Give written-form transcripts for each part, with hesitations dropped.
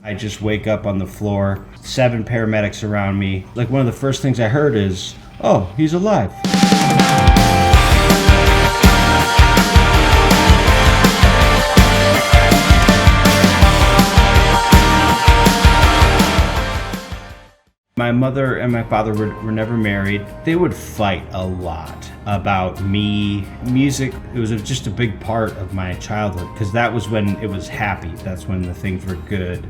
I just wake up on the floor, 7 paramedics around me. Like, one of the first things I heard is, "Oh, he's alive." My mother and my father were never married. They would fight a lot about me. Music, it was just a big part of my childhood because that was when it was happy. That's when the things were good.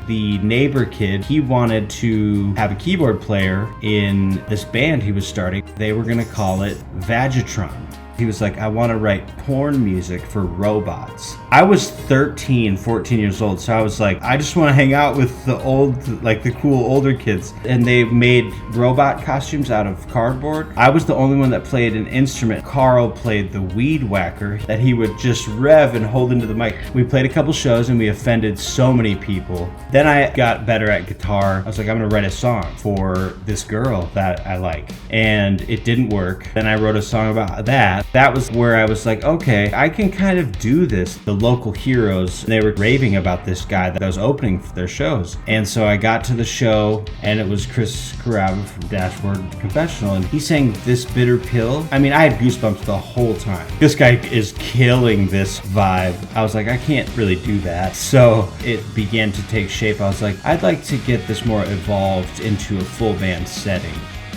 The neighbor kid, he wanted to have a keyboard player in this band he was starting. They were gonna call it Vagitron. He was like, "I want to write porn music for robots." I was 13, 14 years old, so I was like, I just want to hang out with the the cool older kids. And they made robot costumes out of cardboard. I was the only one that played an instrument. Carl played the weed whacker that he would just rev and hold into the mic. We played a couple shows and we offended so many people. Then I got better at guitar. I was like, I'm going to write a song for this girl that I like. And it didn't work. Then I wrote a song about that. That was where I was like, okay, I can kind of do this. The local heroes, they were raving about this guy that was opening for their shows. And so I got to the show and it was Carrabba from Dashboard Confessional, and he sang This Bitter Pill. I mean, I had goosebumps the whole time. This guy is killing this vibe. I was like, I can't really do that. So it began to take shape. I was like, I'd like to get this more evolved into a full band setting.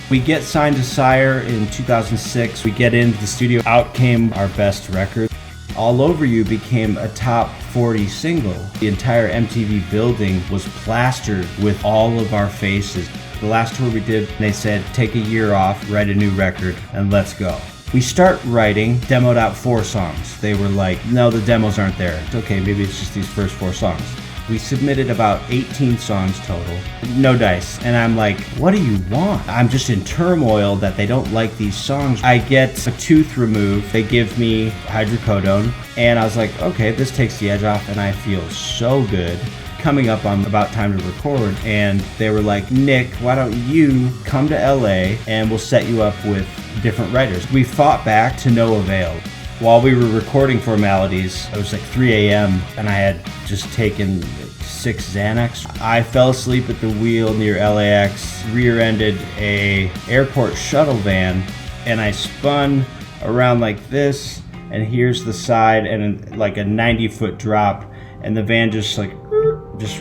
We get signed to Sire in 2006. We get into the studio. Out came our best record. All Over You became a top 40 single. The entire MTV building was plastered with all of our faces. The last tour we did, they said, take a year off, write a new record, and let's go. We start writing, demoed out 4 songs. They were like, no, the demos aren't there. It's okay, maybe it's just these first 4 songs. We submitted about 18 songs total, no dice. And I'm like, what do you want? I'm just in turmoil that they don't like these songs. I get a tooth removed. They give me hydrocodone. And I was like, okay, this takes the edge off and I feel so good. Coming up on about time to record, and they were like, Nick, why don't you come to LA and we'll set you up with different writers. We fought back to no avail. While we were recording formalities, it was like 3 a.m. and I had just taken 6 Xanax. I fell asleep at the wheel near LAX, rear-ended a airport shuttle van, and I spun around like this, and here's the side and like a 90-foot drop, and the van just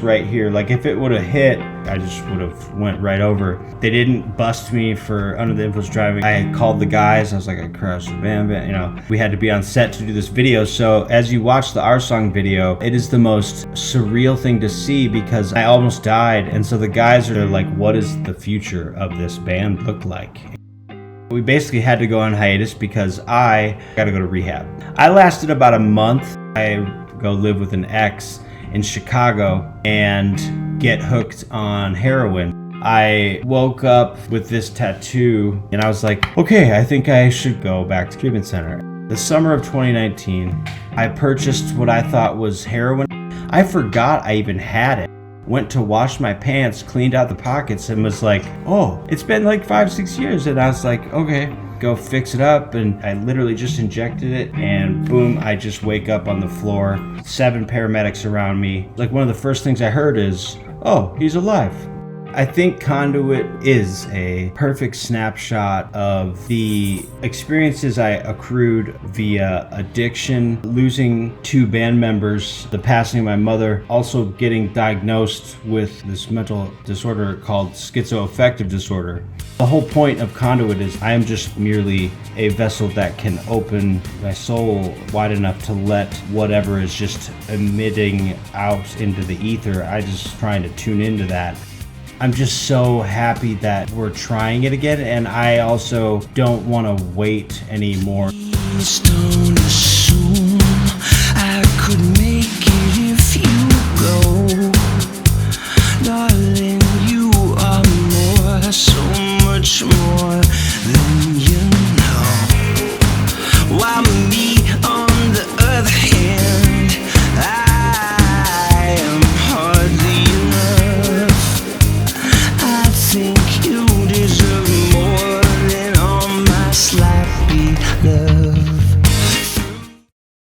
right here. Like if it would have hit, I just would have went right over. They didn't bust me for under the influence driving. I had called the guys. I was like, I crashed the van. You know, we had to be on set to do this video. So as you watch the Our Song video, it is the most surreal thing to see because I almost died. And so the guys are like, what does the future of this band look like? We basically had to go on hiatus because I got to go to rehab. I lasted about a month. I go live with an ex in Chicago and get hooked on heroin. I woke up with this tattoo and I was like, okay, I think I should go back to treatment center. The summer of 2019, I purchased what I thought was heroin. I forgot I even had it. Went to wash my pants, cleaned out the pockets, and was like, oh, it's been like 5-6 years. And I was like, okay, go fix it up. And I literally just injected it and boom, I just wake up on the floor, 7 paramedics around me. Like one of the first things I heard is, oh, he's alive. I think Conduit is a perfect snapshot of the experiences I accrued via addiction, losing 2 band members, the passing of my mother, also getting diagnosed with this mental disorder called schizoaffective disorder. The whole point of Conduit is I am just merely a vessel that can open my soul wide enough to let whatever is just emitting out into the ether. I just trying to tune into that. I'm just so happy that we're trying it again, and I also don't want to wait anymore.